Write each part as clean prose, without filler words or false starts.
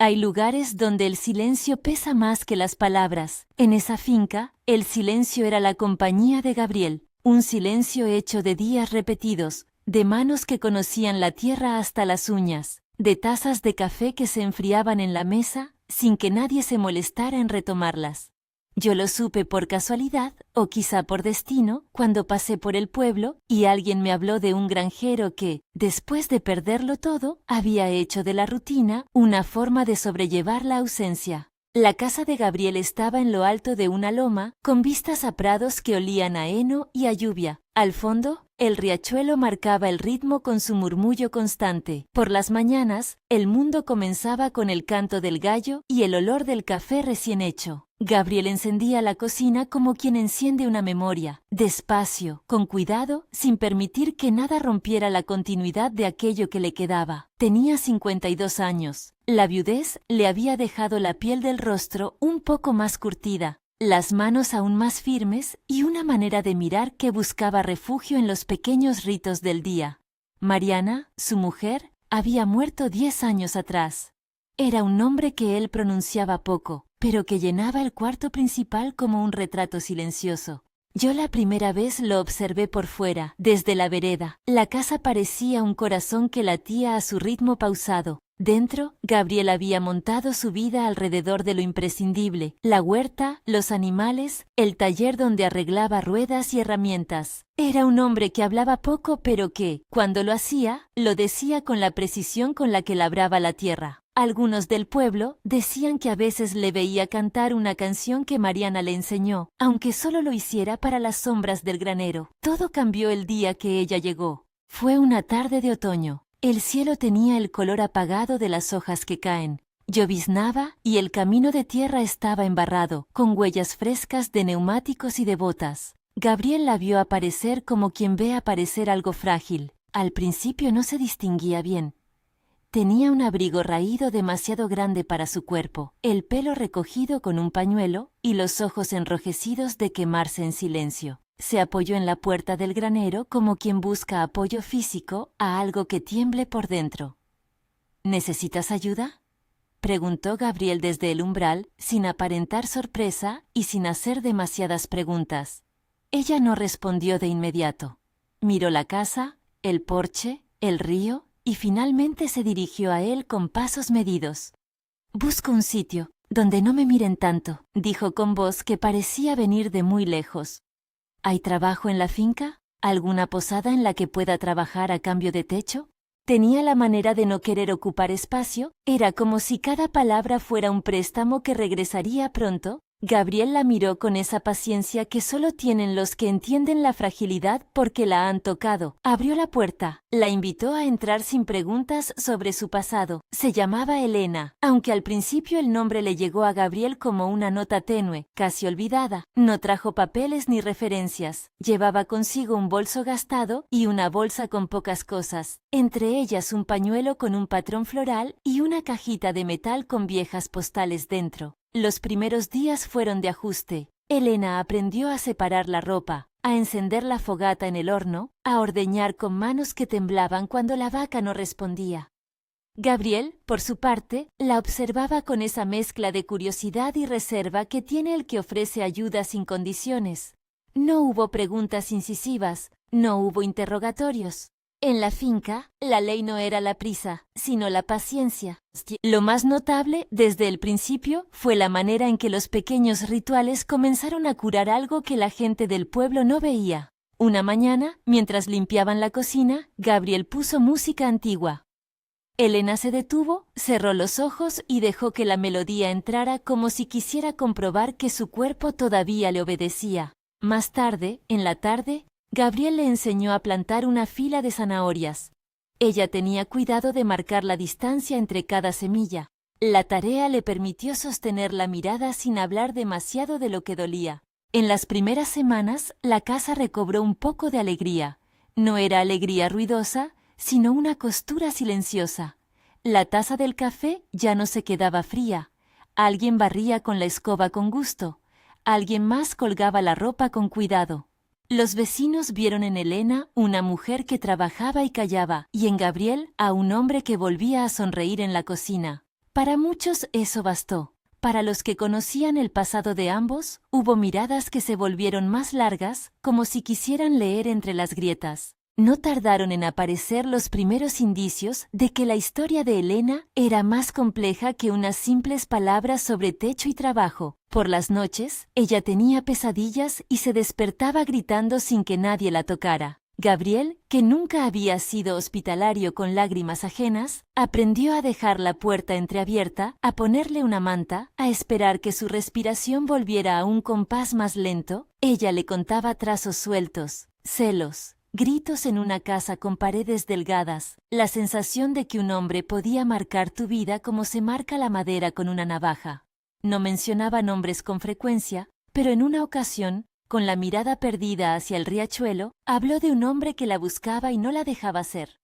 Hay lugares donde el silencio pesa más que las palabras. En esa finca, el silencio era la compañía de Gabriel, un silencio hecho de días repetidos, de manos que conocían la tierra hasta las uñas, de tazas de café que se enfriaban en la mesa sin que nadie se molestara en retomarlas. Yo lo supe por casualidad, o quizá por destino, cuando pasé por el pueblo y alguien me habló de un granjero que, después de perderlo todo, había hecho de la rutina una forma de sobrellevar la ausencia. La casa de Gabriel estaba en lo alto de una loma, con vistas a prados que olían a heno y a lluvia. Al fondo, el riachuelo marcaba el ritmo con su murmullo constante. Por las mañanas, el mundo comenzaba con el canto del gallo y el olor del café recién hecho. Gabriel encendía la cocina como quien enciende una memoria, despacio, con cuidado, sin permitir que nada rompiera la continuidad de aquello que le quedaba. Tenía 52 años. La viudez le había dejado la piel del rostro un poco más curtida, las manos aún más firmes y una manera de mirar que buscaba refugio en los pequeños ritos del día. Mariana, su mujer, había muerto 10 años atrás. Era un nombre que él pronunciaba poco, pero que llenaba el cuarto principal como un retrato silencioso. Yo la primera vez lo observé por fuera, desde la vereda. La casa parecía un corazón que latía a su ritmo pausado. Dentro, Gabriel había montado su vida alrededor de lo imprescindible: la huerta, los animales, el taller donde arreglaba ruedas y herramientas. Era un hombre que hablaba poco, pero que, cuando lo hacía, lo decía con la precisión con la que labraba la tierra. Algunos del pueblo decían que a veces le veía cantar una canción que Mariana le enseñó, aunque solo lo hiciera para las sombras del granero. Todo cambió el día que ella llegó. Fue una tarde de otoño. El cielo tenía el color apagado de las hojas que caen. Lloviznaba y el camino de tierra estaba embarrado, con huellas frescas de neumáticos y de botas. Gabriel la vio aparecer como quien ve aparecer algo frágil. Al principio no se distinguía bien. Tenía un abrigo raído demasiado grande para su cuerpo, el pelo recogido con un pañuelo y los ojos enrojecidos de quemarse en silencio. Se apoyó en la puerta del granero como quien busca apoyo físico a algo que tiemble por dentro. ¿Necesitas ayuda?, preguntó Gabriel desde el umbral, sin aparentar sorpresa y sin hacer demasiadas preguntas. Ella no respondió de inmediato. Miró la casa, el porche, el río, y finalmente se dirigió a él con pasos medidos. «Busco un sitio donde no me miren tanto», dijo con voz que parecía venir de muy lejos. «¿Hay trabajo en la finca? ¿Alguna posada en la que pueda trabajar a cambio de techo?» Tenía la manera de no querer ocupar espacio, era como si cada palabra fuera un préstamo que regresaría pronto. Gabriel la miró con esa paciencia que solo tienen los que entienden la fragilidad porque la han tocado. Abrió la puerta, la invitó a entrar sin preguntas sobre su pasado. Se llamaba Elena, aunque al principio el nombre le llegó a Gabriel como una nota tenue, casi olvidada. No trajo papeles ni referencias. Llevaba consigo un bolso gastado y una bolsa con pocas cosas, entre ellas un pañuelo con un patrón floral y una cajita de metal con viejas postales dentro. Los primeros días fueron de ajuste. Elena aprendió a separar la ropa, a encender la fogata en el horno, a ordeñar con manos que temblaban cuando la vaca no respondía. Gabriel, por su parte, la observaba con esa mezcla de curiosidad y reserva que tiene el que ofrece ayuda sin condiciones. No hubo preguntas incisivas, no hubo interrogatorios. En la finca, la ley no era la prisa, sino la paciencia. Lo más notable, desde el principio, fue la manera en que los pequeños rituales comenzaron a curar algo que la gente del pueblo no veía. Una mañana, mientras limpiaban la cocina, Gabriel puso música antigua. Elena se detuvo, cerró los ojos y dejó que la melodía entrara como si quisiera comprobar que su cuerpo todavía le obedecía. Más tarde, en la tarde, Gabriel le enseñó a plantar una fila de zanahorias. Ella tenía cuidado de marcar la distancia entre cada semilla. La tarea le permitió sostener la mirada sin hablar demasiado de lo que dolía. En las primeras semanas, la casa recobró un poco de alegría. No era alegría ruidosa, sino una costura silenciosa. La taza del café ya no se quedaba fría. Alguien barría con la escoba con gusto. Alguien más colgaba la ropa con cuidado. Los vecinos vieron en Elena una mujer que trabajaba y callaba, y en Gabriel a un hombre que volvía a sonreír en la cocina. Para muchos eso bastó. Para los que conocían el pasado de ambos, hubo miradas que se volvieron más largas, como si quisieran leer entre las grietas. No tardaron en aparecer los primeros indicios de que la historia de Elena era más compleja que unas simples palabras sobre techo y trabajo. Por las noches, ella tenía pesadillas y se despertaba gritando sin que nadie la tocara. Gabriel, que nunca había sido hospitalario con lágrimas ajenas, aprendió a dejar la puerta entreabierta, a ponerle una manta, a esperar que su respiración volviera a un compás más lento. Ella le contaba trazos sueltos, celos, gritos en una casa con paredes delgadas, la sensación de que un hombre podía marcar tu vida como se marca la madera con una navaja. No mencionaba nombres con frecuencia, pero en una ocasión, con la mirada perdida hacia el riachuelo, habló de un hombre que la buscaba y no la dejaba ser.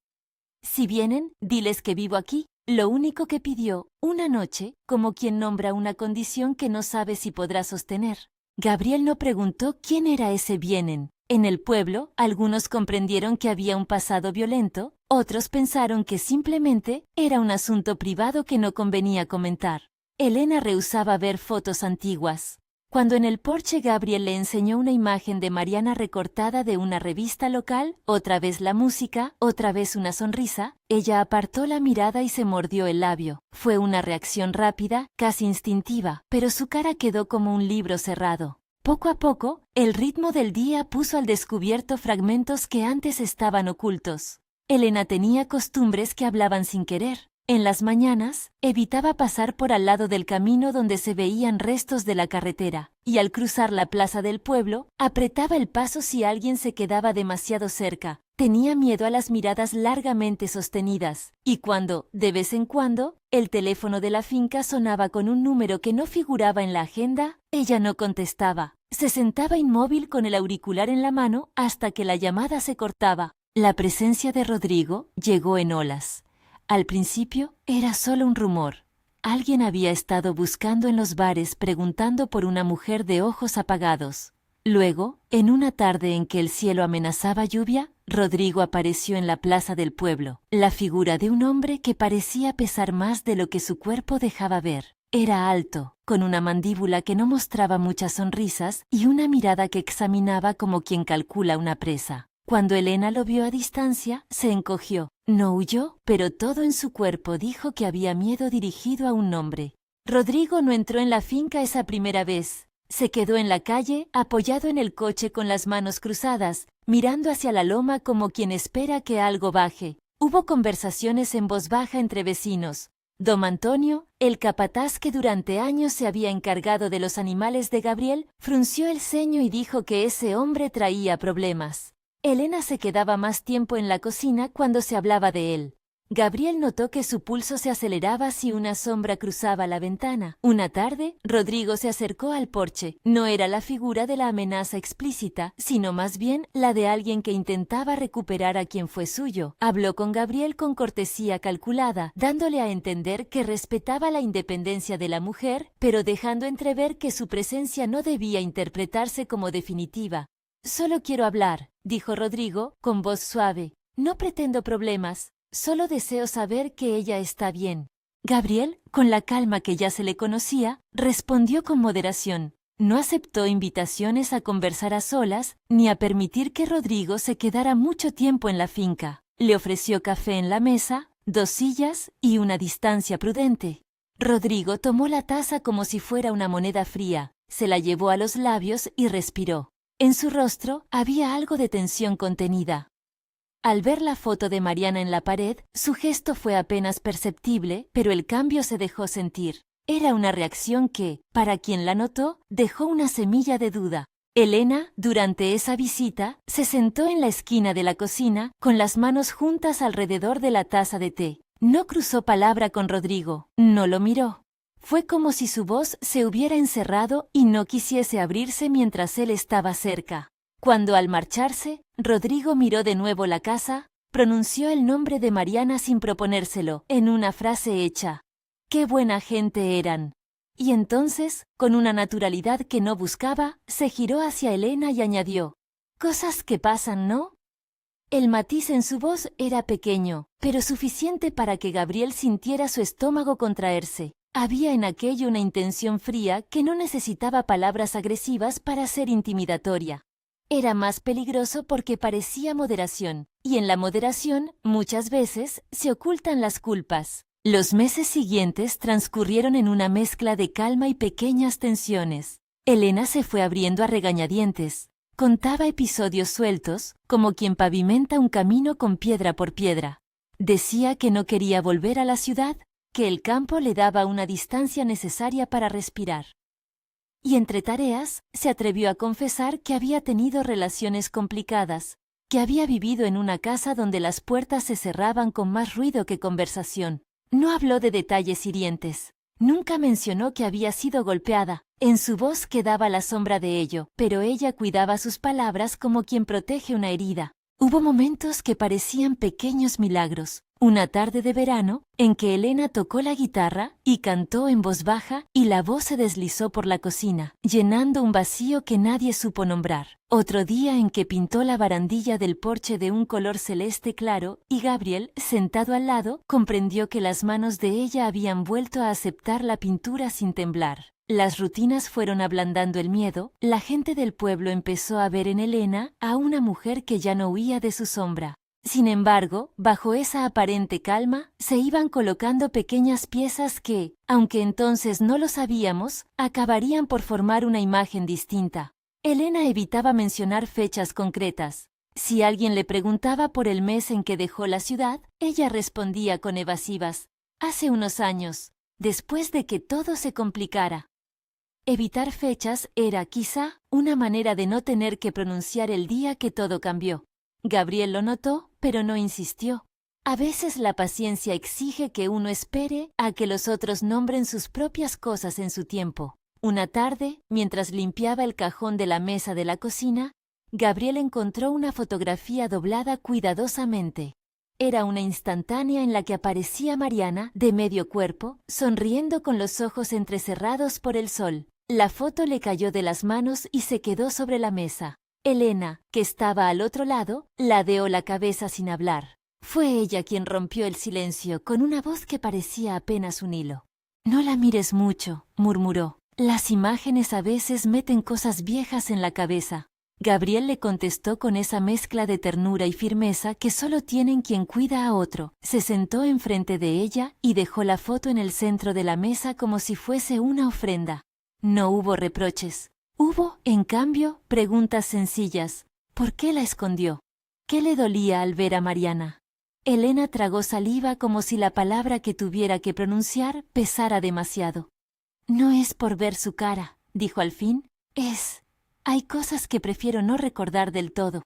Si vienen, diles que vivo aquí. Lo único que pidió, una noche, como quien nombra una condición que no sabe si podrá sostener. Gabriel no preguntó quién era ese vienen. En el pueblo, algunos comprendieron que había un pasado violento, otros pensaron que simplemente era un asunto privado que no convenía comentar. Elena rehusaba ver fotos antiguas. Cuando en el porche Gabriel le enseñó una imagen de Mariana recortada de una revista local, otra vez la música, otra vez una sonrisa, ella apartó la mirada y se mordió el labio. Fue una reacción rápida, casi instintiva, pero su cara quedó como un libro cerrado. Poco a poco, el ritmo del día puso al descubierto fragmentos que antes estaban ocultos. Elena tenía costumbres que hablaban sin querer. En las mañanas, evitaba pasar por al lado del camino donde se veían restos de la carretera, y al cruzar la plaza del pueblo, apretaba el paso si alguien se quedaba demasiado cerca. Tenía miedo a las miradas largamente sostenidas, y cuando, de vez en cuando, el teléfono de la finca sonaba con un número que no figuraba en la agenda, ella no contestaba. Se sentaba inmóvil con el auricular en la mano hasta que la llamada se cortaba. La presencia de Rodrigo llegó en olas. Al principio era solo un rumor. Alguien había estado buscando en los bares preguntando por una mujer de ojos apagados. Luego, en una tarde en que el cielo amenazaba lluvia, Rodrigo apareció en la plaza del pueblo, la figura de un hombre que parecía pesar más de lo que su cuerpo dejaba ver. Era alto, con una mandíbula que no mostraba muchas sonrisas y una mirada que examinaba como quien calcula una presa. Cuando Elena lo vio a distancia, se encogió. No huyó, pero todo en su cuerpo dijo que había miedo dirigido a un hombre. Rodrigo no entró en la finca esa primera vez. Se quedó en la calle, apoyado en el coche con las manos cruzadas, mirando hacia la loma como quien espera que algo baje. Hubo conversaciones en voz baja entre vecinos. Don Antonio, el capataz que durante años se había encargado de los animales de Gabriel, frunció el ceño y dijo que ese hombre traía problemas. Elena se quedaba más tiempo en la cocina cuando se hablaba de él. Gabriel notó que su pulso se aceleraba si una sombra cruzaba la ventana. Una tarde, Rodrigo se acercó al porche. No era la figura de la amenaza explícita, sino más bien la de alguien que intentaba recuperar a quien fue suyo. Habló con Gabriel con cortesía calculada, dándole a entender que respetaba la independencia de la mujer, pero dejando entrever que su presencia no debía interpretarse como definitiva. «Solo quiero hablar», dijo Rodrigo, con voz suave. «No pretendo problemas, solo deseo saber que ella está bien». Gabriel, con la calma que ya se le conocía, respondió con moderación. No aceptó invitaciones a conversar a solas, ni a permitir que Rodrigo se quedara mucho tiempo en la finca. Le ofreció café en la mesa, 2 sillas y una distancia prudente. Rodrigo tomó la taza como si fuera una moneda fría, se la llevó a los labios y respiró. En su rostro había algo de tensión contenida. Al ver la foto de Mariana en la pared, su gesto fue apenas perceptible, pero el cambio se dejó sentir. Era una reacción que, para quien la notó, dejó una semilla de duda. Elena, durante esa visita, se sentó en la esquina de la cocina, con las manos juntas alrededor de la taza de té. No cruzó palabra con Rodrigo, no lo miró. Fue como si su voz se hubiera encerrado y no quisiese abrirse mientras él estaba cerca. Cuando al marcharse, Rodrigo miró de nuevo la casa, pronunció el nombre de Mariana sin proponérselo, en una frase hecha. ¡Qué buena gente eran! Y entonces, con una naturalidad que no buscaba, se giró hacia Elena y añadió, «Cosas que pasan, ¿no?» El matiz en su voz era pequeño, pero suficiente para que Gabriel sintiera su estómago contraerse. Había en aquello una intención fría que no necesitaba palabras agresivas para ser intimidatoria. Era más peligroso porque parecía moderación, y en la moderación, muchas veces, se ocultan las culpas. Los meses siguientes transcurrieron en una mezcla de calma y pequeñas tensiones. Elena se fue abriendo a regañadientes. Contaba episodios sueltos, como quien pavimenta un camino con piedra por piedra. Decía que no quería volver a la ciudad, que el campo le daba una distancia necesaria para respirar. Y entre tareas, se atrevió a confesar que había tenido relaciones complicadas, que había vivido en una casa donde las puertas se cerraban con más ruido que conversación. No habló de detalles hirientes. Nunca mencionó que había sido golpeada. En su voz quedaba la sombra de ello, pero ella cuidaba sus palabras como quien protege una herida. Hubo momentos que parecían pequeños milagros. Una tarde de verano, en que Elena tocó la guitarra y cantó en voz baja y la voz se deslizó por la cocina, llenando un vacío que nadie supo nombrar. Otro día en que pintó la barandilla del porche de un color celeste claro y Gabriel, sentado al lado, comprendió que las manos de ella habían vuelto a aceptar la pintura sin temblar. Las rutinas fueron ablandando el miedo, la gente del pueblo empezó a ver en Elena a una mujer que ya no huía de su sombra. Sin embargo, bajo esa aparente calma, se iban colocando pequeñas piezas que, aunque entonces no lo sabíamos, acabarían por formar una imagen distinta. Elena evitaba mencionar fechas concretas. Si alguien le preguntaba por el mes en que dejó la ciudad, ella respondía con evasivas: hace unos años, después de que todo se complicara. Evitar fechas era, quizá, una manera de no tener que pronunciar el día que todo cambió. Gabriel lo notó, pero no insistió. A veces la paciencia exige que uno espere a que los otros nombren sus propias cosas en su tiempo. Una tarde, mientras limpiaba el cajón de la mesa de la cocina, Gabriel encontró una fotografía doblada cuidadosamente. Era una instantánea en la que aparecía Mariana, de medio cuerpo, sonriendo con los ojos entrecerrados por el sol. La foto le cayó de las manos y se quedó sobre la mesa. Elena, que estaba al otro lado, ladeó la cabeza sin hablar. Fue ella quien rompió el silencio con una voz que parecía apenas un hilo. «No la mires mucho», murmuró. «Las imágenes a veces meten cosas viejas en la cabeza». Gabriel le contestó con esa mezcla de ternura y firmeza que solo tienen quien cuida a otro. Se sentó enfrente de ella y dejó la foto en el centro de la mesa como si fuese una ofrenda. No hubo reproches. Hubo, en cambio, preguntas sencillas. ¿Por qué la escondió? ¿Qué le dolía al ver a Mariana? Elena tragó saliva como si la palabra que tuviera que pronunciar pesara demasiado. «No es por ver su cara», dijo al fin. Hay cosas que prefiero no recordar del todo.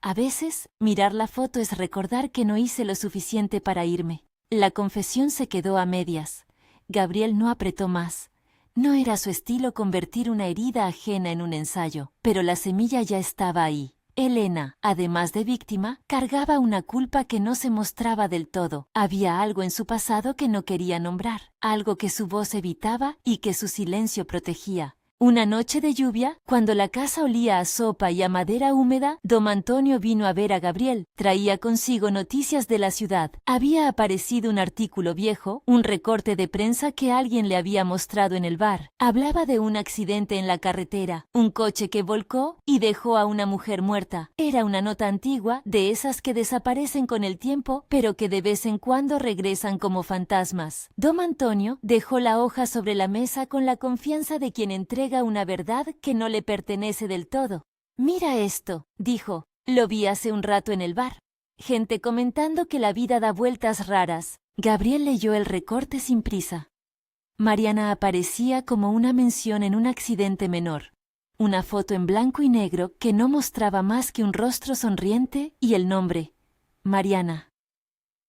A veces, mirar la foto es recordar que no hice lo suficiente para irme». La confesión se quedó a medias. Gabriel no apretó más. No era su estilo convertir una herida ajena en un ensayo, pero la semilla ya estaba ahí. Elena, además de víctima, cargaba una culpa que no se mostraba del todo. Había algo en su pasado que no quería nombrar, algo que su voz evitaba y que su silencio protegía. Una noche de lluvia, cuando la casa olía a sopa y a madera húmeda, don Antonio vino a ver a Gabriel. Traía consigo noticias de la ciudad. Había aparecido un artículo viejo, un recorte de prensa que alguien le había mostrado en el bar. Hablaba de un accidente en la carretera, un coche que volcó y dejó a una mujer muerta. Era una nota antigua, de esas que desaparecen con el tiempo, pero que de vez en cuando regresan como fantasmas. Don Antonio dejó la hoja sobre la mesa con la confianza de quien entrega una verdad que no le pertenece del todo. «Mira esto», dijo. «Lo vi hace un rato en el bar. Gente comentando que la vida da vueltas raras». Gabriel leyó el recorte sin prisa. Mariana aparecía como una mención en un accidente menor. Una foto en blanco y negro que no mostraba más que un rostro sonriente y el nombre: Mariana.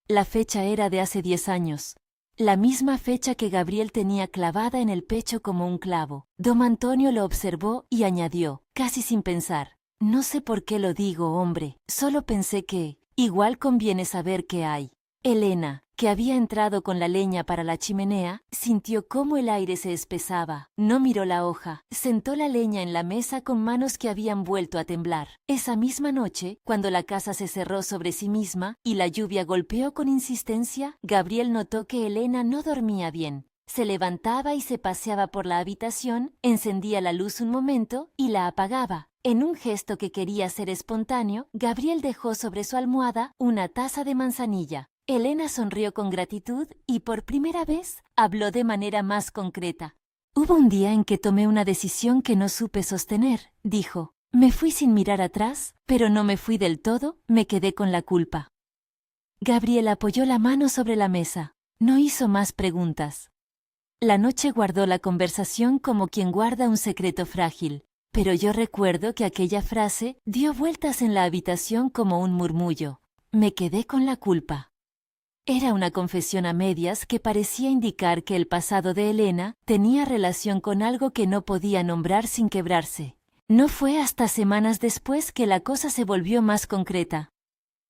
La fecha era de hace 10 años. La misma fecha que Gabriel tenía clavada en el pecho como un clavo. Don Antonio lo observó y añadió, casi sin pensar: «No sé por qué lo digo, hombre. Solo pensé que igual conviene saber qué hay». Elena, que había entrado con la leña para la chimenea, sintió cómo el aire se espesaba. No miró la hoja, sentó la leña en la mesa con manos que habían vuelto a temblar. Esa misma noche, cuando la casa se cerró sobre sí misma y la lluvia golpeó con insistencia, Gabriel notó que Elena no dormía bien. Se levantaba y se paseaba por la habitación, encendía la luz un momento y la apagaba. En un gesto que quería ser espontáneo, Gabriel dejó sobre su almohada una taza de manzanilla. Elena sonrió con gratitud y por primera vez habló de manera más concreta. «Hubo un día en que tomé una decisión que no supe sostener», dijo. «Me fui sin mirar atrás, pero no me fui del todo, me quedé con la culpa». Gabriel apoyó la mano sobre la mesa. No hizo más preguntas. La noche guardó la conversación como quien guarda un secreto frágil. Pero yo recuerdo que aquella frase dio vueltas en la habitación como un murmullo. Me quedé con la culpa. Era una confesión a medias que parecía indicar que el pasado de Elena tenía relación con algo que no podía nombrar sin quebrarse. No fue hasta semanas después que la cosa se volvió más concreta.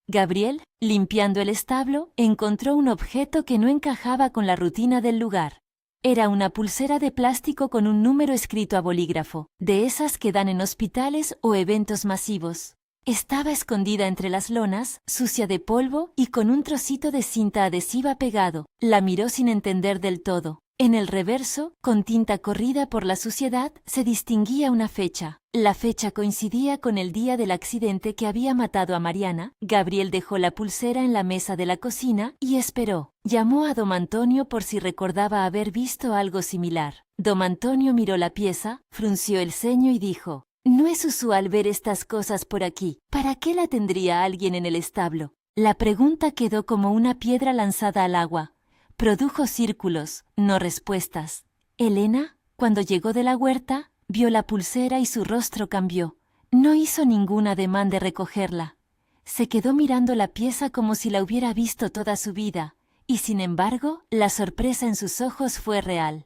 Gabriel, limpiando el establo, encontró un objeto que no encajaba con la rutina del lugar. Era una pulsera de plástico con un número escrito a bolígrafo, de esas que dan en hospitales o eventos masivos. Estaba escondida entre las lonas, sucia de polvo y con un trocito de cinta adhesiva pegado. La miró sin entender del todo. En el reverso, con tinta corrida por la suciedad, se distinguía una fecha. La fecha coincidía con el día del accidente que había matado a Mariana. Gabriel dejó la pulsera en la mesa de la cocina y esperó. Llamó a don Antonio por si recordaba haber visto algo similar. Don Antonio miró la pieza, frunció el ceño y dijo: «No es usual ver estas cosas por aquí. ¿Para qué la tendría alguien en el establo?». La pregunta quedó como una piedra lanzada al agua. Produjo círculos, no respuestas. Elena, cuando llegó de la huerta, vio la pulsera y su rostro cambió. No hizo ningún ademán de recogerla. Se quedó mirando la pieza como si la hubiera visto toda su vida, y sin embargo, la sorpresa en sus ojos fue real.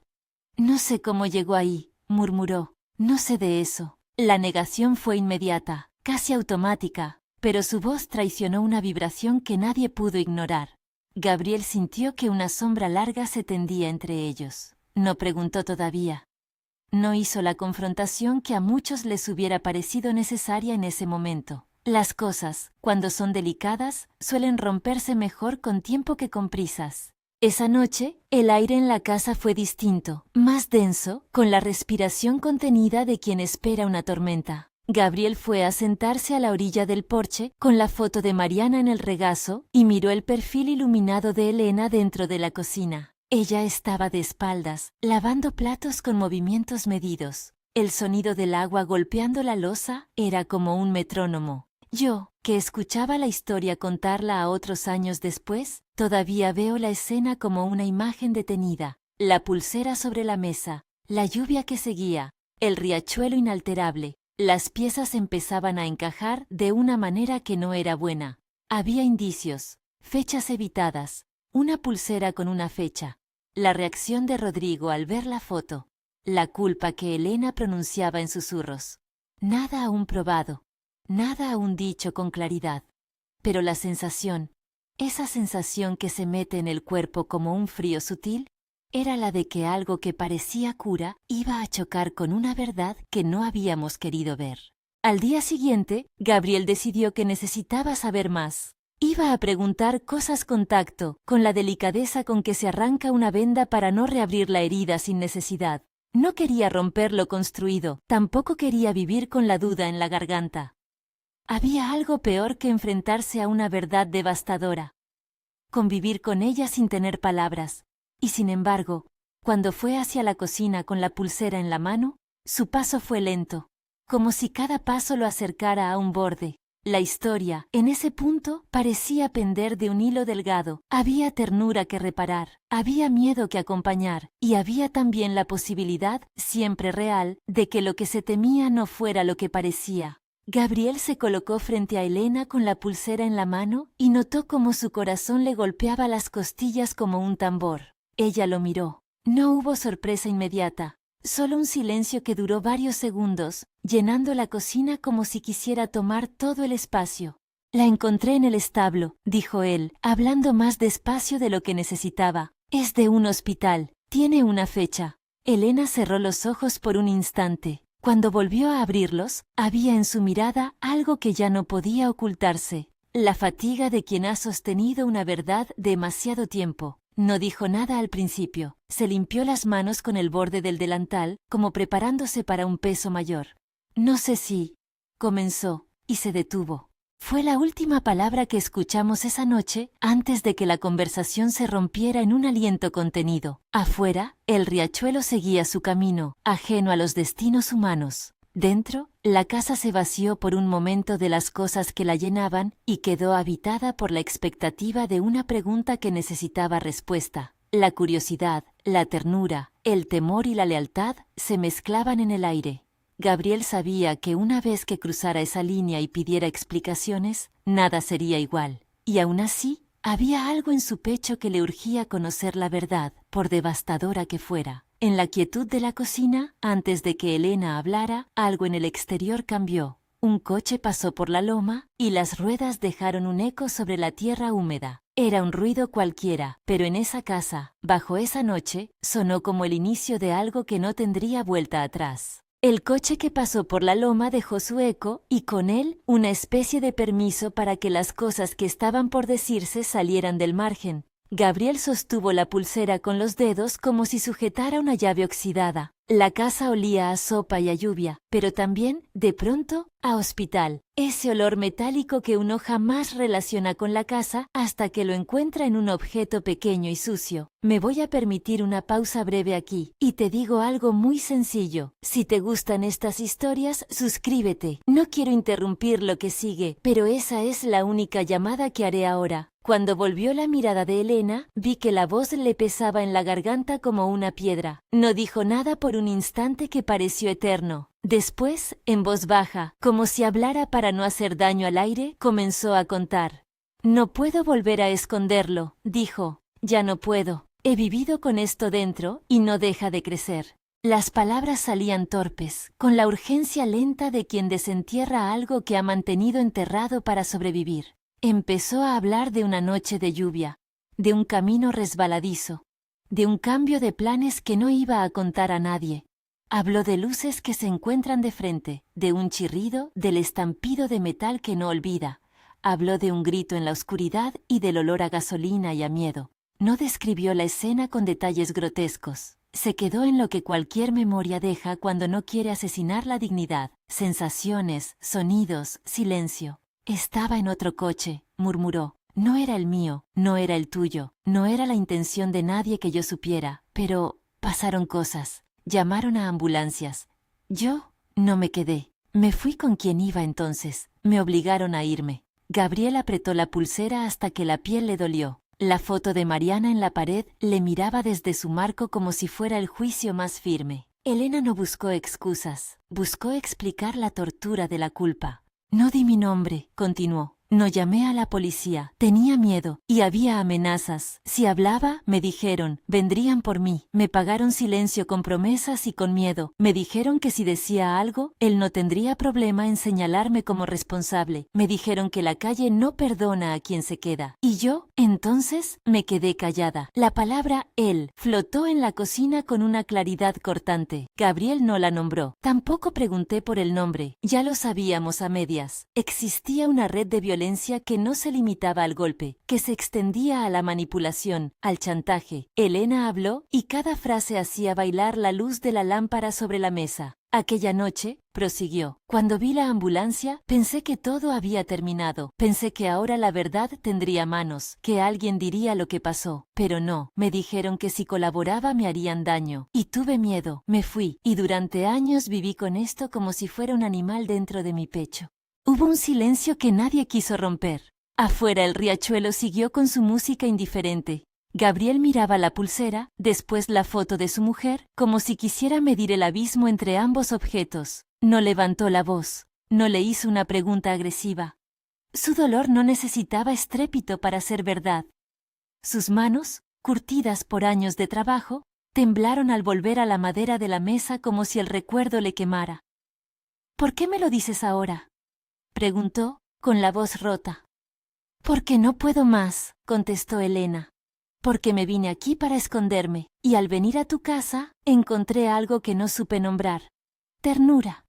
«No sé cómo llegó ahí», murmuró. «No sé de eso». La negación fue inmediata, casi automática, pero su voz traicionó una vibración que nadie pudo ignorar. Gabriel sintió que una sombra larga se tendía entre ellos. No preguntó todavía. No hizo la confrontación que a muchos les hubiera parecido necesaria en ese momento. Las cosas, cuando son delicadas, suelen romperse mejor con tiempo que con prisas. Esa noche, el aire en la casa fue distinto, más denso, con la respiración contenida de quien espera una tormenta. Gabriel fue a sentarse a la orilla del porche, con la foto de Mariana en el regazo, y miró el perfil iluminado de Elena dentro de la cocina. Ella estaba de espaldas, lavando platos con movimientos medidos. El sonido del agua golpeando la loza era como un metrónomo. Yo, que escuchaba la historia contarla a otros años después, todavía veo la escena como una imagen detenida. La pulsera sobre la mesa, la lluvia que seguía, el riachuelo inalterable. Las piezas empezaban a encajar de una manera que no era buena. Había indicios, fechas evitadas, una pulsera con una fecha. La reacción de Rodrigo al ver la foto. La culpa que Elena pronunciaba en susurros. Nada aún probado. Nada aún dicho con claridad. Pero la sensación, esa sensación que se mete en el cuerpo como un frío sutil, era la de que algo que parecía cura iba a chocar con una verdad que no habíamos querido ver. Al día siguiente, Gabriel decidió que necesitaba saber más. Iba a preguntar cosas con tacto, con la delicadeza con que se arranca una venda para no reabrir la herida sin necesidad. No quería romper lo construido, tampoco quería vivir con la duda en la garganta. Había algo peor que enfrentarse a una verdad devastadora. Convivir con ella sin tener palabras. Y sin embargo, cuando fue hacia la cocina con la pulsera en la mano, su paso fue lento, como si cada paso lo acercara a un borde. La historia, en ese punto, parecía pender de un hilo delgado. Había ternura que reparar, había miedo que acompañar, y había también la posibilidad, siempre real, de que lo que se temía no fuera lo que parecía. Gabriel se colocó frente a Elena con la pulsera en la mano y notó cómo su corazón le golpeaba las costillas como un tambor. Ella lo miró. No hubo sorpresa inmediata, solo un silencio que duró varios segundos, llenando la cocina como si quisiera tomar todo el espacio. La encontré en el establo, dijo él, hablando más despacio de lo que necesitaba. Es de un hospital. Tiene una fecha. Elena cerró los ojos por un instante. Cuando volvió a abrirlos, había en su mirada algo que ya no podía ocultarse. La fatiga de quien ha sostenido una verdad demasiado tiempo. No dijo nada al principio. Se limpió las manos con el borde del delantal, como preparándose para un peso mayor. No sé si... comenzó, y se detuvo. Fue la última palabra que escuchamos esa noche antes de que la conversación se rompiera en un aliento contenido. Afuera, el riachuelo seguía su camino, ajeno a los destinos humanos. Dentro, la casa se vació por un momento de las cosas que la llenaban y quedó habitada por la expectativa de una pregunta que necesitaba respuesta. La curiosidad, la ternura, el temor y la lealtad se mezclaban en el aire. Gabriel sabía que una vez que cruzara esa línea y pidiera explicaciones, nada sería igual. Y aún así, había algo en su pecho que le urgía conocer la verdad, por devastadora que fuera. En la quietud de la cocina, antes de que Elena hablara, algo en el exterior cambió. Un coche pasó por la loma y las ruedas dejaron un eco sobre la tierra húmeda. Era un ruido cualquiera, pero en esa casa, bajo esa noche, sonó como el inicio de algo que no tendría vuelta atrás. El coche que pasó por la loma dejó su eco y con él una especie de permiso para que las cosas que estaban por decirse salieran del margen. Gabriel sostuvo la pulsera con los dedos como si sujetara una llave oxidada. La casa olía a sopa y a lluvia, pero también, de pronto, a hospital. Ese olor metálico que uno jamás relaciona con la casa hasta que lo encuentra en un objeto pequeño y sucio. Me voy a permitir una pausa breve aquí, y te digo algo muy sencillo. Si te gustan estas historias, suscríbete. No quiero interrumpir lo que sigue, pero esa es la única llamada que haré ahora. Cuando volvió la mirada de Elena, vi que la voz le pesaba en la garganta como una piedra. No dijo nada por un instante que pareció eterno. Después, en voz baja, como si hablara para no hacer daño al aire, comenzó a contar. No puedo volver a esconderlo, dijo. Ya no puedo. He vivido con esto dentro y no deja de crecer. Las palabras salían torpes, con la urgencia lenta de quien desentierra algo que ha mantenido enterrado para sobrevivir. Empezó a hablar de una noche de lluvia, de un camino resbaladizo, de un cambio de planes que no iba a contar a nadie. Habló de luces que se encuentran de frente, de un chirrido, del estampido de metal que no olvida. Habló de un grito en la oscuridad y del olor a gasolina y a miedo. No describió la escena con detalles grotescos. Se quedó en lo que cualquier memoria deja cuando no quiere asesinar la dignidad. Sensaciones, sonidos, silencio. Estaba en otro coche, murmuró. No era el mío, no era el tuyo, no era la intención de nadie que yo supiera, pero pasaron cosas. Llamaron a ambulancias. Yo no me quedé. Me fui con quien iba entonces. Me obligaron a irme. Gabriel apretó la pulsera hasta que la piel le dolió. La foto de Mariana en la pared le miraba desde su marco como si fuera el juicio más firme. Elena no buscó excusas, buscó explicar la tortura de la culpa. No di mi nombre, continuó. No llamé a la policía. Tenía miedo y había amenazas. Si hablaba, me dijeron, vendrían por mí. Me pagaron silencio con promesas y con miedo. Me dijeron que si decía algo, él no tendría problema en señalarme como responsable. Me dijeron que la calle no perdona a quien se queda. Y yo, entonces, me quedé callada. La palabra él flotó en la cocina con una claridad cortante. Gabriel no la nombró. Tampoco pregunté por el nombre. Ya lo sabíamos a medias. Existía una red de violencia que no se limitaba al golpe, que se extendía a la manipulación, al chantaje. Elena habló y cada frase hacía bailar la luz de la lámpara sobre la mesa. Aquella noche, prosiguió, cuando vi la ambulancia, pensé que todo había terminado. Pensé que ahora la verdad tendría manos, que alguien diría lo que pasó. Pero no, me dijeron que si colaboraba me harían daño. Y tuve miedo, me fui, y durante años viví con esto como si fuera un animal dentro de mi pecho. Hubo un silencio que nadie quiso romper. Afuera el riachuelo siguió con su música indiferente. Gabriel miraba la pulsera, después la foto de su mujer, como si quisiera medir el abismo entre ambos objetos. No levantó la voz, no le hizo una pregunta agresiva. Su dolor no necesitaba estrépito para ser verdad. Sus manos, curtidas por años de trabajo, temblaron al volver a la madera de la mesa como si el recuerdo le quemara. ¿Por qué me lo dices ahora?, preguntó, con la voz rota. «Porque no puedo más», contestó Elena. «Porque me vine aquí para esconderme, y al venir a tu casa, encontré algo que no supe nombrar. Ternura.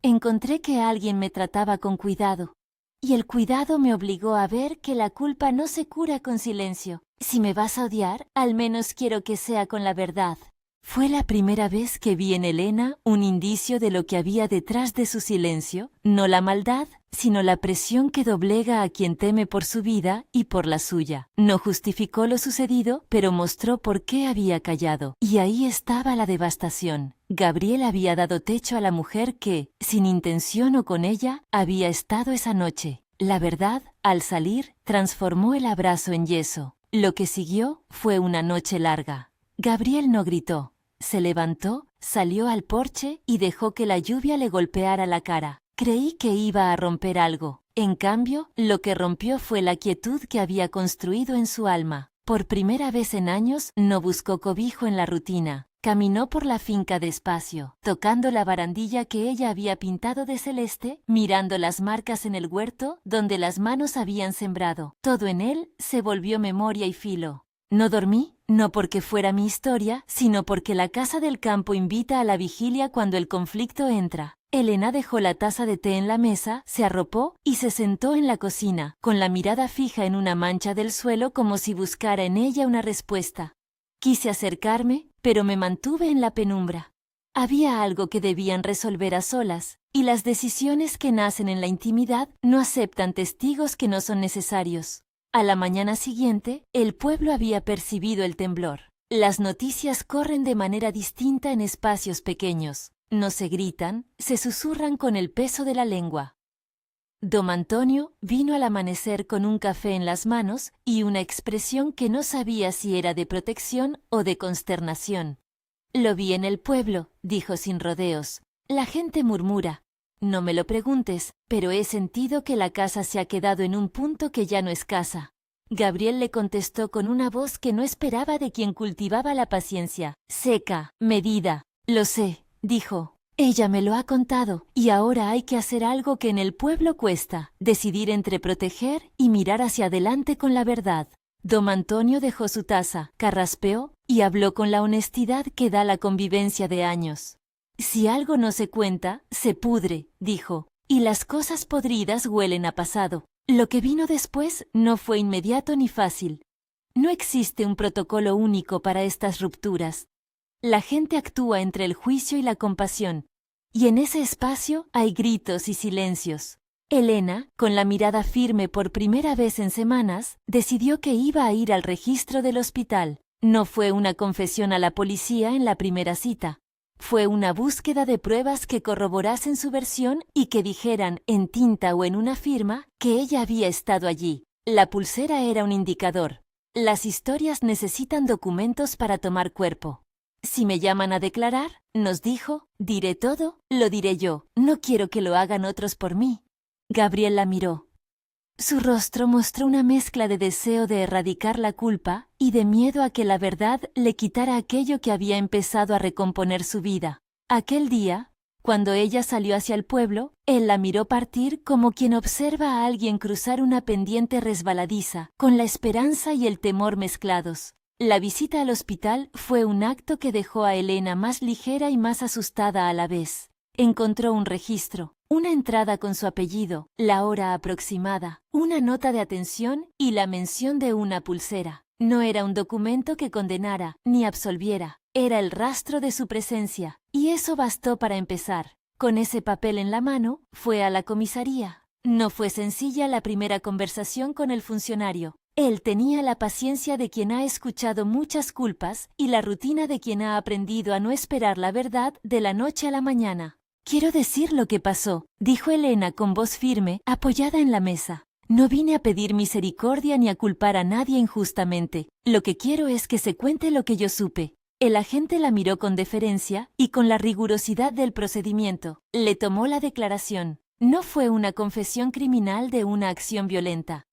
Encontré que alguien me trataba con cuidado, y el cuidado me obligó a ver que la culpa no se cura con silencio. Si me vas a odiar, al menos quiero que sea con la verdad». Fue la primera vez que vi en Elena un indicio de lo que había detrás de su silencio, no la maldad, sino la presión que doblega a quien teme por su vida y por la suya. No justificó lo sucedido, pero mostró por qué había callado. Y ahí estaba la devastación. Gabriel había dado techo a la mujer que, sin intención o con ella, había estado esa noche. La verdad, al salir, transformó el abrazo en yeso. Lo que siguió fue una noche larga. Gabriel no gritó. Se levantó, salió al porche y dejó que la lluvia le golpeara la cara. Creí que iba a romper algo. En cambio, lo que rompió fue la quietud que había construido en su alma. Por primera vez en años, no buscó cobijo en la rutina. Caminó por la finca despacio, tocando la barandilla que ella había pintado de celeste, mirando las marcas en el huerto donde las manos habían sembrado. Todo en él se volvió memoria y filo. No dormí, no porque fuera mi historia, sino porque la casa del campo invita a la vigilia cuando el conflicto entra. Elena dejó la taza de té en la mesa, se arropó y se sentó en la cocina, con la mirada fija en una mancha del suelo como si buscara en ella una respuesta. Quise acercarme, pero me mantuve en la penumbra. Había algo que debían resolver a solas, y las decisiones que nacen en la intimidad no aceptan testigos que no son necesarios. A la mañana siguiente, el pueblo había percibido el temblor. Las noticias corren de manera distinta en espacios pequeños. No se gritan, se susurran con el peso de la lengua. Don Antonio vino al amanecer con un café en las manos y una expresión que no sabía si era de protección o de consternación. «Lo vi en el pueblo», dijo sin rodeos. «La gente murmura. No me lo preguntes, pero he sentido que la casa se ha quedado en un punto que ya no es casa». Gabriel le contestó con una voz que no esperaba de quien cultivaba la paciencia, seca, medida. «Lo sé», dijo. «Ella me lo ha contado, y ahora hay que hacer algo que en el pueblo cuesta, decidir entre proteger y mirar hacia adelante con la verdad». Don Antonio dejó su taza, carraspeó y habló con la honestidad que da la convivencia de años. «Si algo no se cuenta, se pudre», dijo, «y las cosas podridas huelen a pasado. Lo que vino después no fue inmediato ni fácil. No existe un protocolo único para estas rupturas. La gente actúa entre el juicio y la compasión, y en ese espacio hay gritos y silencios». Elena, con la mirada firme por primera vez en semanas, decidió que iba a ir al registro del hospital. No fue una confesión a la policía en la primera cita. Fue una búsqueda de pruebas que corroborasen su versión y que dijeran, en tinta o en una firma, que ella había estado allí. La pulsera era un indicador. Las historias necesitan documentos para tomar cuerpo. «Si me llaman a declarar», nos dijo, «diré todo, lo diré yo. No quiero que lo hagan otros por mí». Gabriel la miró. Su rostro mostró una mezcla de deseo de erradicar la culpa y de miedo a que la verdad le quitara aquello que había empezado a recomponer su vida. Aquel día, cuando ella salió hacia el pueblo, él la miró partir como quien observa a alguien cruzar una pendiente resbaladiza, con la esperanza y el temor mezclados. La visita al hospital fue un acto que dejó a Elena más ligera y más asustada a la vez. Encontró un registro, una entrada con su apellido, la hora aproximada, una nota de atención y la mención de una pulsera. No era un documento que condenara ni absolviera, era el rastro de su presencia, y eso bastó para empezar. Con ese papel en la mano, fue a la comisaría. No fue sencilla la primera conversación con el funcionario. Él tenía la paciencia de quien ha escuchado muchas culpas y la rutina de quien ha aprendido a no esperar la verdad de la noche a la mañana. «Quiero decir lo que pasó», dijo Elena con voz firme, apoyada en la mesa. «No vine a pedir misericordia ni a culpar a nadie injustamente. Lo que quiero es que se cuente lo que yo supe». El agente la miró con deferencia y con la rigurosidad del procedimiento. Le tomó la declaración. No fue una confesión criminal de una acción violenta.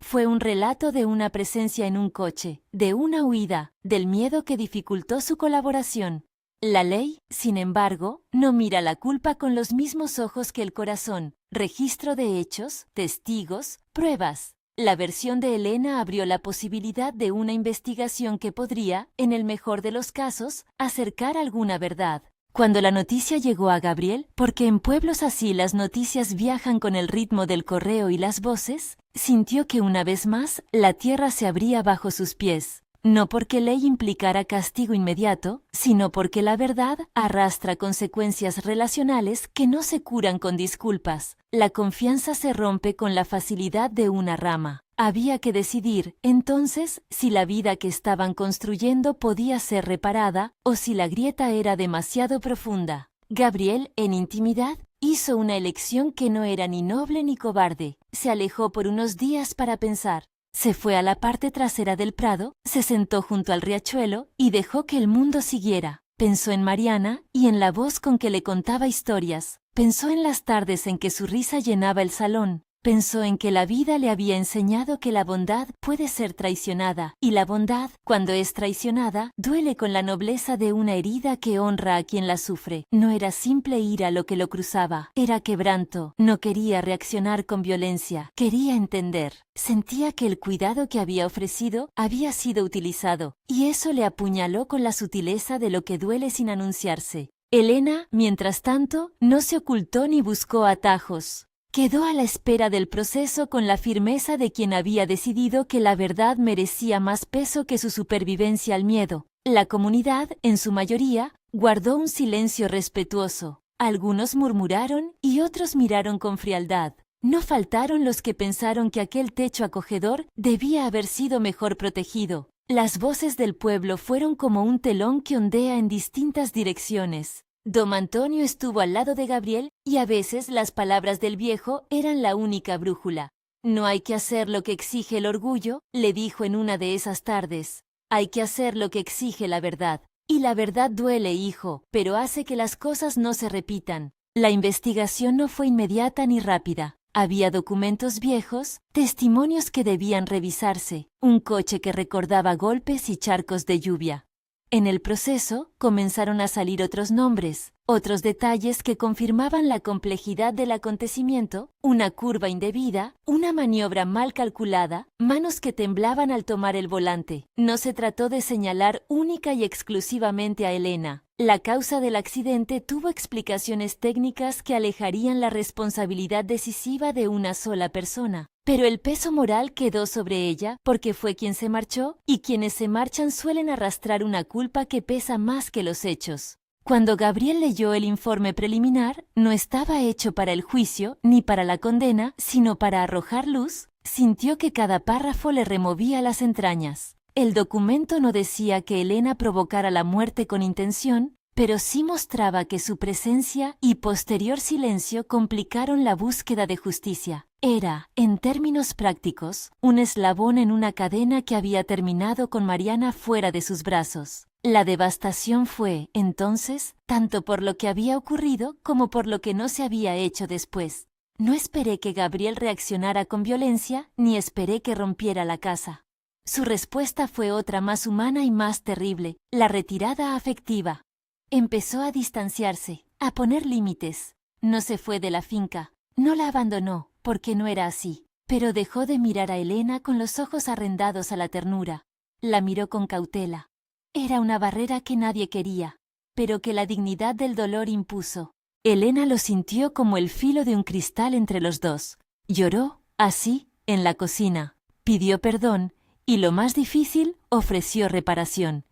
Fue un relato de una presencia en un coche, de una huida, del miedo que dificultó su colaboración. La ley, sin embargo, no mira la culpa con los mismos ojos que el corazón. registro de hechos, testigos, pruebas. La versión de Elena abrió la posibilidad de una investigación que podría, en el mejor de los casos, acercar alguna verdad. Cuando la noticia llegó a Gabriel, porque en pueblos así las noticias viajan con el ritmo del correo y las voces, sintió que una vez más la tierra se abría bajo sus pies. No porque ley implicara castigo inmediato, sino porque la verdad arrastra consecuencias relacionales que no se curan con disculpas. La confianza se rompe con la facilidad de una rama. Había que decidir, entonces, si la vida que estaban construyendo podía ser reparada o si la grieta era demasiado profunda. Gabriel, en intimidad, hizo una elección que no era ni noble ni cobarde. Se alejó por unos días para pensar. Se fue a la parte trasera del prado, se sentó junto al riachuelo y dejó que el mundo siguiera. Pensó en Mariana y en la voz con que le contaba historias. Pensó en las tardes en que su risa llenaba el salón. Pensó en que la vida le había enseñado que la bondad puede ser traicionada, y la bondad, cuando es traicionada, duele con la nobleza de una herida que honra a quien la sufre. No era simple ira lo que lo cruzaba, era quebranto. No quería reaccionar con violencia, quería entender. Sentía que el cuidado que había ofrecido había sido utilizado, y eso le apuñaló con la sutileza de lo que duele sin anunciarse. Elena, mientras tanto, no se ocultó ni buscó atajos. Quedó a la espera del proceso con la firmeza de quien había decidido que la verdad merecía más peso que su supervivencia al miedo. La comunidad, en su mayoría, guardó un silencio respetuoso. Algunos murmuraron y otros miraron con frialdad. No faltaron los que pensaron que aquel techo acogedor debía haber sido mejor protegido. Las voces del pueblo fueron como un telón que ondea en distintas direcciones. Don Antonio estuvo al lado de Gabriel y a veces las palabras del viejo eran la única brújula. No hay que hacer lo que exige el orgullo, le dijo en una de esas tardes. Hay que hacer lo que exige la verdad. Y la verdad duele, hijo, pero hace que las cosas no se repitan. La investigación no fue inmediata ni rápida. Había documentos viejos, testimonios que debían revisarse, un coche que recordaba golpes y charcos de lluvia. En el proceso comenzaron a salir otros nombres, otros detalles que confirmaban la complejidad del acontecimiento, una curva indebida, una maniobra mal calculada, manos que temblaban al tomar el volante. No se trató de señalar única y exclusivamente a Elena. La causa del accidente tuvo explicaciones técnicas que alejarían la responsabilidad decisiva de una sola persona. Pero el peso moral quedó sobre ella porque fue quien se marchó, y quienes se marchan suelen arrastrar una culpa que pesa más que los hechos. Cuando Gabriel leyó el informe preliminar, no estaba hecho para el juicio ni para la condena, sino para arrojar luz. Sintió que cada párrafo le removía las entrañas. El documento no decía que Elena provocara la muerte con intención, pero sí mostraba que su presencia y posterior silencio complicaron la búsqueda de justicia. Era, en términos prácticos, un eslabón en una cadena que había terminado con Mariana fuera de sus brazos. La devastación fue, entonces, tanto por lo que había ocurrido como por lo que no se había hecho después. No esperé que Gabriel reaccionara con violencia, ni esperé que rompiera la casa. Su respuesta fue otra más humana y más terrible, la retirada afectiva. Empezó a distanciarse, a poner límites. No se fue de la finca, no la abandonó, porque no era así, pero dejó de mirar a Elena con los ojos arrendados a la ternura. La miró con cautela. Era una barrera que nadie quería, pero que la dignidad del dolor impuso. Elena lo sintió como el filo de un cristal entre los dos. Lloró, así, en la cocina. Pidió perdón y, lo más difícil, ofreció reparación.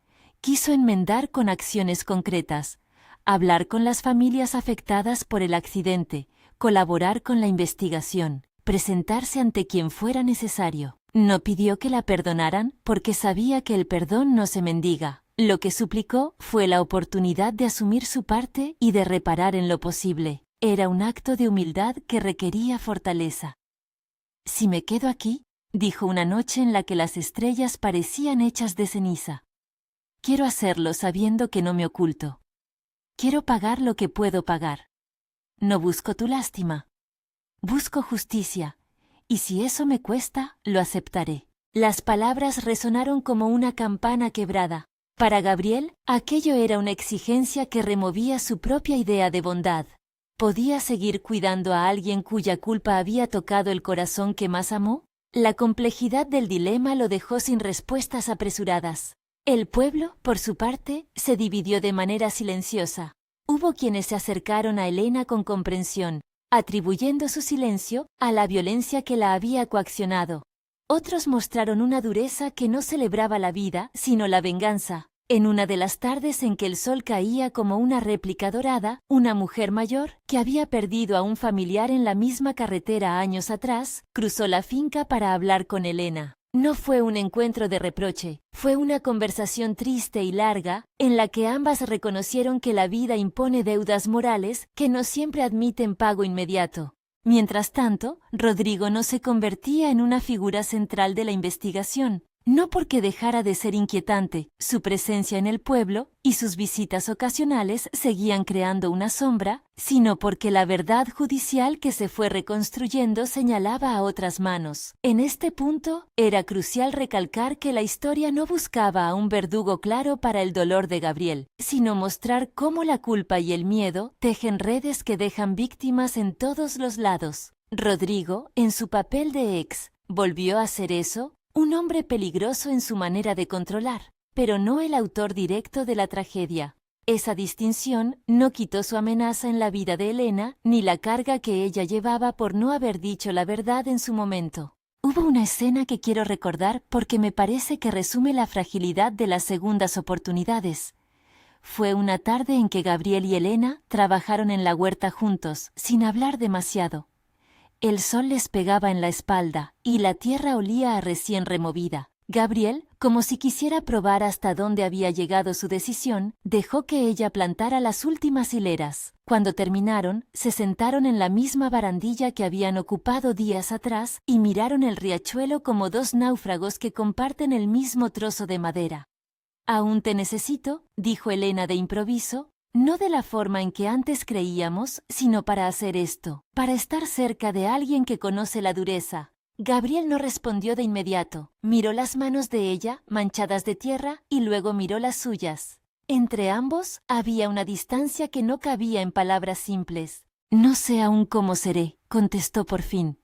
Quiso enmendar con acciones concretas, hablar con las familias afectadas por el accidente, colaborar con la investigación, presentarse ante quien fuera necesario. No pidió que la perdonaran porque sabía que el perdón no se mendiga. Lo que suplicó fue la oportunidad de asumir su parte y de reparar en lo posible. Era un acto de humildad que requería fortaleza. «Si me quedo aquí», dijo una noche en la que las estrellas parecían hechas de ceniza. «Quiero hacerlo sabiendo que no me oculto. Quiero pagar lo que puedo pagar. No busco tu lástima. Busco justicia, y si eso me cuesta, lo aceptaré». Las palabras resonaron como una campana quebrada. Para Gabriel, aquello era una exigencia que removía su propia idea de bondad. ¿Podía seguir cuidando a alguien cuya culpa había tocado el corazón que más amó? La complejidad del dilema lo dejó sin respuestas apresuradas. El pueblo, por su parte, se dividió de manera silenciosa. Hubo quienes se acercaron a Helena con comprensión, atribuyendo su silencio a la violencia que la había coaccionado. Otros mostraron una dureza que no celebraba la vida, sino la venganza. En una de las tardes en que el sol caía como una réplica dorada, una mujer mayor, que había perdido a un familiar en la misma carretera años atrás, cruzó la finca para hablar con Helena. No fue un encuentro de reproche, fue una conversación triste y larga, en la que ambas reconocieron que la vida impone deudas morales que no siempre admiten pago inmediato. Mientras tanto, Rodrigo no se convertía en una figura central de la investigación. No porque dejara de ser inquietante, su presencia en el pueblo y sus visitas ocasionales seguían creando una sombra, sino porque la verdad judicial que se fue reconstruyendo señalaba a otras manos. En este punto, era crucial recalcar que la historia no buscaba a un verdugo claro para el dolor de Gabriel, sino mostrar cómo la culpa y el miedo tejen redes que dejan víctimas en todos los lados. Rodrigo, en su papel de ex, ¿volvió a hacer eso? Un hombre peligroso en su manera de controlar, pero no el autor directo de la tragedia. Esa distinción no quitó su amenaza en la vida de Helena, ni la carga que ella llevaba por no haber dicho la verdad en su momento. Hubo una escena que quiero recordar porque me parece que resume la fragilidad de las segundas oportunidades. Fue una tarde en que Gabriel y Helena trabajaron en la huerta juntos, sin hablar demasiado. El sol les pegaba en la espalda, y la tierra olía a recién removida. Gabriel, como si quisiera probar hasta dónde había llegado su decisión, dejó que ella plantara las últimas hileras. Cuando terminaron, se sentaron en la misma barandilla que habían ocupado días atrás y miraron el riachuelo como dos náufragos que comparten el mismo trozo de madera. «Aún te necesito», dijo Helena de improviso, no de la forma en que antes creíamos, sino para hacer esto, para estar cerca de alguien que conoce la dureza. Gabriel no respondió de inmediato. Miró las manos de ella, manchadas de tierra, y luego miró las suyas. Entre ambos había una distancia que no cabía en palabras simples. «No sé aún cómo seré», contestó por fin.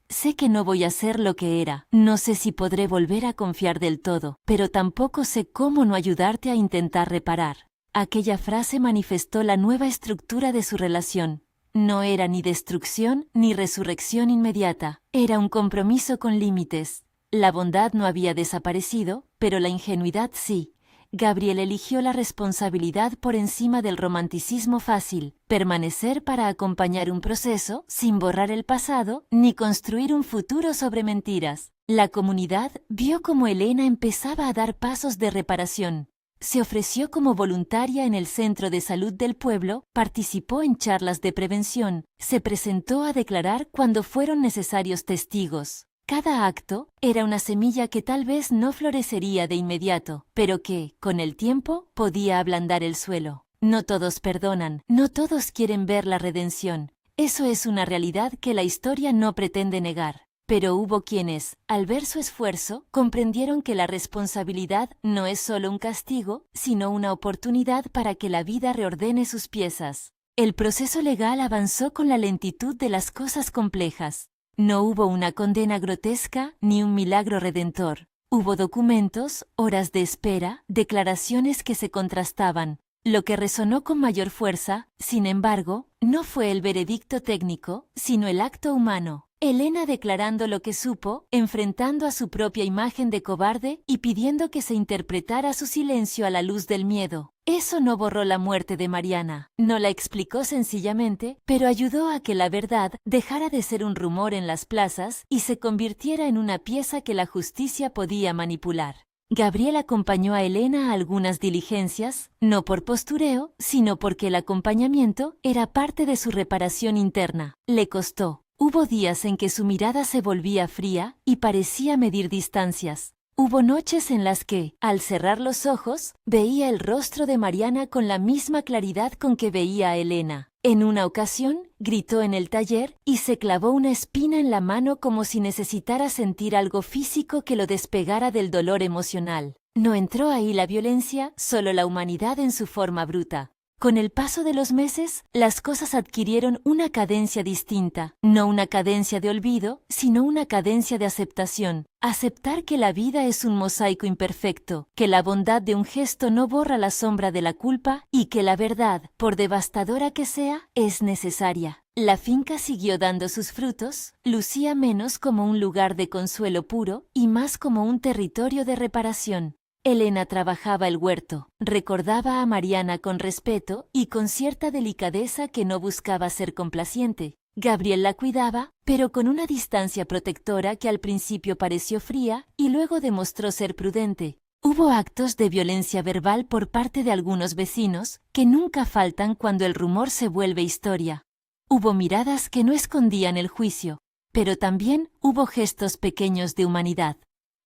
«Sé que no voy a ser lo que era. No sé si podré volver a confiar del todo, pero tampoco sé cómo no ayudarte a intentar reparar». Aquella frase manifestó la nueva estructura de su relación. No era ni destrucción ni resurrección inmediata, era un compromiso con límites. La bondad no había desaparecido, pero la ingenuidad sí. Gabriel eligió la responsabilidad por encima del romanticismo fácil, permanecer para acompañar un proceso sin borrar el pasado ni construir un futuro sobre mentiras. La comunidad vio cómo Helena empezaba a dar pasos de reparación. Se ofreció como voluntaria en el centro de salud del pueblo, participó en charlas de prevención, se presentó a declarar cuando fueron necesarios testigos. Cada acto era una semilla que tal vez no florecería de inmediato, pero que, con el tiempo, podía ablandar el suelo. No todos perdonan, no todos quieren ver la redención. Eso es una realidad que la historia no pretende negar. Pero hubo quienes, al ver su esfuerzo, comprendieron que la responsabilidad no es solo un castigo, sino una oportunidad para que la vida reordene sus piezas. El proceso legal avanzó con la lentitud de las cosas complejas. No hubo una condena grotesca ni un milagro redentor. Hubo documentos, horas de espera, declaraciones que se contrastaban. Lo que resonó con mayor fuerza, sin embargo, no fue el veredicto técnico, sino el acto humano. Helena declarando lo que supo, enfrentando a su propia imagen de cobarde y pidiendo que se interpretara su silencio a la luz del miedo. Eso no borró la muerte de Mariana, no la explicó sencillamente, pero ayudó a que la verdad dejara de ser un rumor en las plazas y se convirtiera en una pieza que la justicia podía manipular. Gabriel acompañó a Helena a algunas diligencias, no por postureo, sino porque el acompañamiento era parte de su reparación interna. Le costó. Hubo días en que su mirada se volvía fría y parecía medir distancias. Hubo noches en las que, al cerrar los ojos, veía el rostro de Mariana con la misma claridad con que veía a Helena. En una ocasión, gritó en el taller y se clavó una espina en la mano como si necesitara sentir algo físico que lo despegara del dolor emocional. No entró ahí la violencia, solo la humanidad en su forma bruta. Con el paso de los meses, las cosas adquirieron una cadencia distinta, no una cadencia de olvido, sino una cadencia de aceptación. Aceptar que la vida es un mosaico imperfecto, que la bondad de un gesto no borra la sombra de la culpa y que la verdad, por devastadora que sea, es necesaria. La finca siguió dando sus frutos, lucía menos como un lugar de consuelo puro y más como un territorio de reparación. Elena trabajaba el huerto, recordaba a Mariana con respeto y con cierta delicadeza que no buscaba ser complaciente. Gabriel la cuidaba, pero con una distancia protectora que al principio pareció fría y luego demostró ser prudente. Hubo actos de violencia verbal por parte de algunos vecinos, que nunca faltan cuando el rumor se vuelve historia. Hubo miradas que no escondían el juicio, pero también hubo gestos pequeños de humanidad.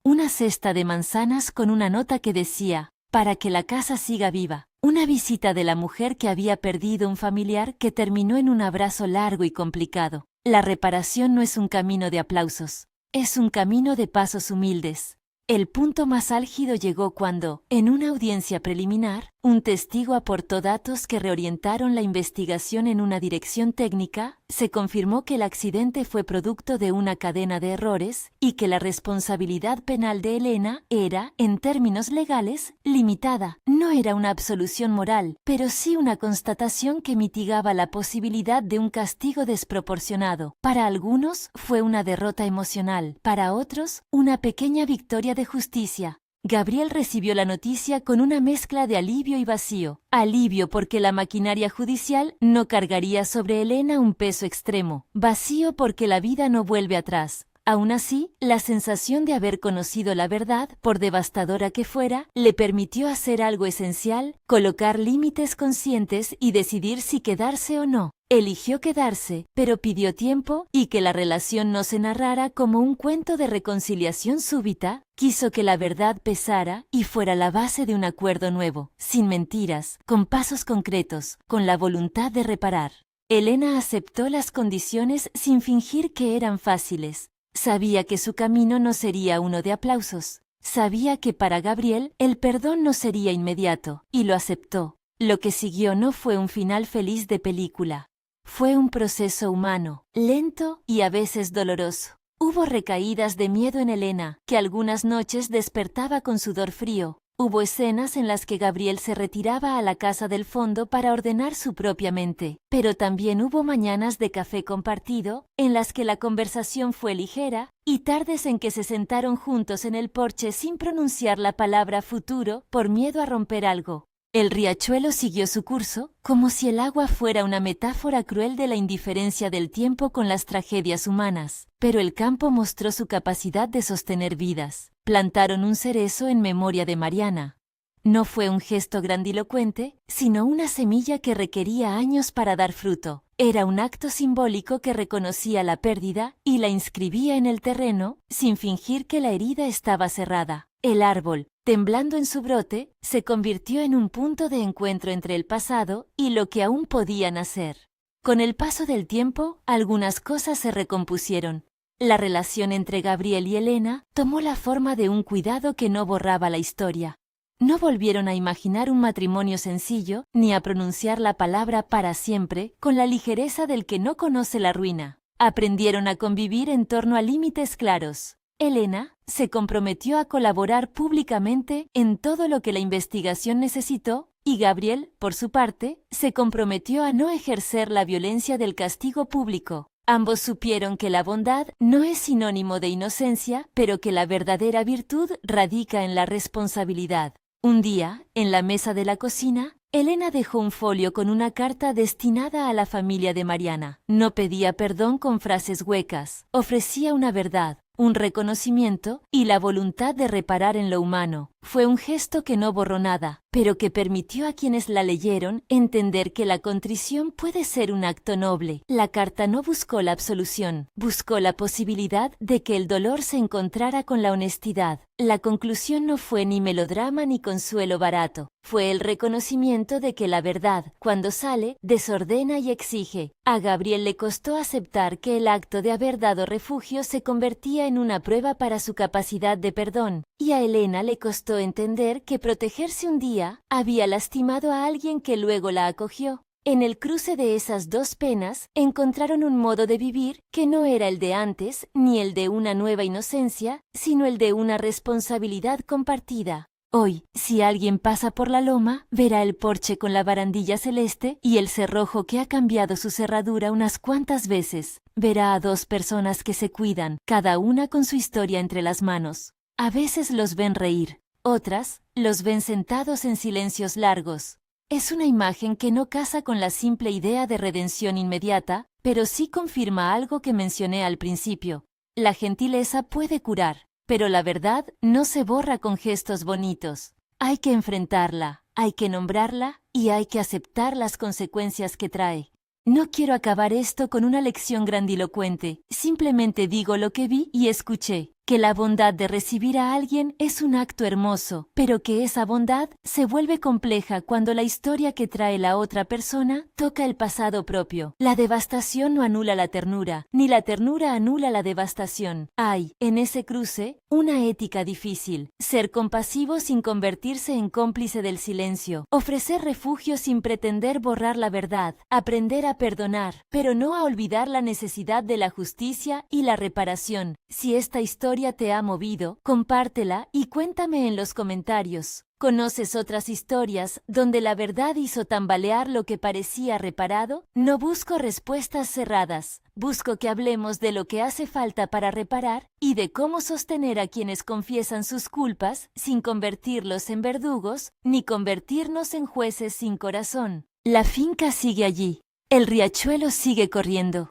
Una cesta de manzanas con una nota que decía, para que la casa siga viva. Una visita de la mujer que había perdido un familiar que terminó en un abrazo largo y complicado. La reparación no es un camino de aplausos, es un camino de pasos humildes. El punto más álgido llegó cuando, en una audiencia preliminar, un testigo aportó datos que reorientaron la investigación en una dirección técnica. Se confirmó que el accidente fue producto de una cadena de errores y que la responsabilidad penal de Elena era, en términos legales, limitada. No era una absolución moral, pero sí una constatación que mitigaba la posibilidad de un castigo desproporcionado. Para algunos fue una derrota emocional, para otros, una pequeña victoria de justicia. Gabriel recibió la noticia con una mezcla de alivio y vacío. Alivio porque la maquinaria judicial no cargaría sobre Elena un peso extremo. Vacío porque la vida no vuelve atrás. Aún así, la sensación de haber conocido la verdad, por devastadora que fuera, le permitió hacer algo esencial, colocar límites conscientes y decidir si quedarse o no. Eligió quedarse, pero pidió tiempo y que la relación no se narrara como un cuento de reconciliación súbita. Quiso que la verdad pesara y fuera la base de un acuerdo nuevo, sin mentiras, con pasos concretos, con la voluntad de reparar. Elena aceptó las condiciones sin fingir que eran fáciles. Sabía que su camino no sería uno de aplausos. Sabía que para Gabriel el perdón no sería inmediato, y lo aceptó. Lo que siguió no fue un final feliz de película. Fue un proceso humano, lento y a veces doloroso. Hubo recaídas de miedo en Elena, que algunas noches despertaba con sudor frío. Hubo escenas en las que Gabriel se retiraba a la casa del fondo para ordenar su propia mente, pero también hubo mañanas de café compartido, en las que la conversación fue ligera, y tardes en que se sentaron juntos en el porche sin pronunciar la palabra futuro por miedo a romper algo. El riachuelo siguió su curso, como si el agua fuera una metáfora cruel de la indiferencia del tiempo con las tragedias humanas, pero el campo mostró su capacidad de sostener vidas. Plantaron un cerezo en memoria de Mariana. No fue un gesto grandilocuente, sino una semilla que requería años para dar fruto. Era un acto simbólico que reconocía la pérdida y la inscribía en el terreno, sin fingir que la herida estaba cerrada. El árbol, temblando en su brote, se convirtió en un punto de encuentro entre el pasado y lo que aún podía nacer. Con el paso del tiempo, algunas cosas se recompusieron. La relación entre Gabriel y Elena tomó la forma de un cuidado que no borraba la historia. No volvieron a imaginar un matrimonio sencillo, ni a pronunciar la palabra para siempre con la ligereza del que no conoce la ruina. Aprendieron a convivir en torno a límites claros. Elena se comprometió a colaborar públicamente en todo lo que la investigación necesitó, y Gabriel, por su parte, se comprometió a no ejercer la violencia del castigo público. Ambos supieron que la bondad no es sinónimo de inocencia, pero que la verdadera virtud radica en la responsabilidad. Un día, en la mesa de la cocina, Elena dejó un folio con una carta destinada a la familia de Mariana. No pedía perdón con frases huecas, ofrecía una verdad, un reconocimiento y la voluntad de reparar en lo humano. Fue un gesto que no borró nada, pero que permitió a quienes la leyeron entender que la contrición puede ser un acto noble. La carta no buscó la absolución, buscó la posibilidad de que el dolor se encontrara con la honestidad. La conclusión no fue ni melodrama ni consuelo barato. Fue el reconocimiento de que la verdad, cuando sale, desordena y exige. A Gabriel le costó aceptar que el acto de haber dado refugio se convertía en una prueba para su capacidad de perdón, y a Elena le costó entender que protegerse un día día, había lastimado a alguien que luego la acogió. En el cruce de esas dos penas, encontraron un modo de vivir que no era el de antes, ni el de una nueva inocencia, sino el de una responsabilidad compartida. Hoy, si alguien pasa por la loma, verá el porche con la barandilla celeste y el cerrojo que ha cambiado su cerradura unas cuantas veces. Verá a dos personas que se cuidan, cada una con su historia entre las manos. A veces los ven reír, otras los ven sentados en silencios largos. Es una imagen que no casa con la simple idea de redención inmediata, pero sí confirma algo que mencioné al principio. La gentileza puede curar, pero la verdad no se borra con gestos bonitos. Hay que enfrentarla, hay que nombrarla y hay que aceptar las consecuencias que trae. No quiero acabar esto con una lección grandilocuente, simplemente digo lo que vi y escuché. Que la bondad de recibir a alguien es un acto hermoso, pero que esa bondad se vuelve compleja cuando la historia que trae la otra persona toca el pasado propio. La devastación no anula la ternura, ni la ternura anula la devastación. Hay, en ese cruce, una ética difícil. Ser compasivo sin convertirse en cómplice del silencio. Ofrecer refugio sin pretender borrar la verdad. Aprender a perdonar, pero no a olvidar la necesidad de la justicia y la reparación. Si esta historia te ha movido, compártela y cuéntame en los comentarios. ¿Conoces otras historias donde la verdad hizo tambalear lo que parecía reparado? No busco respuestas cerradas, busco que hablemos de lo que hace falta para reparar y de cómo sostener a quienes confiesan sus culpas sin convertirlos en verdugos ni convertirnos en jueces sin corazón. La finca sigue allí, el riachuelo sigue corriendo.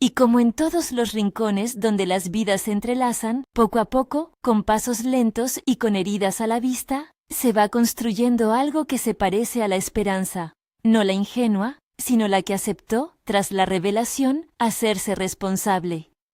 Y como en todos los rincones donde las vidas se entrelazan, poco a poco, con pasos lentos y con heridas a la vista, se va construyendo algo que se parece a la esperanza, no la ingenua, sino la que aceptó, tras la revelación, hacerse responsable.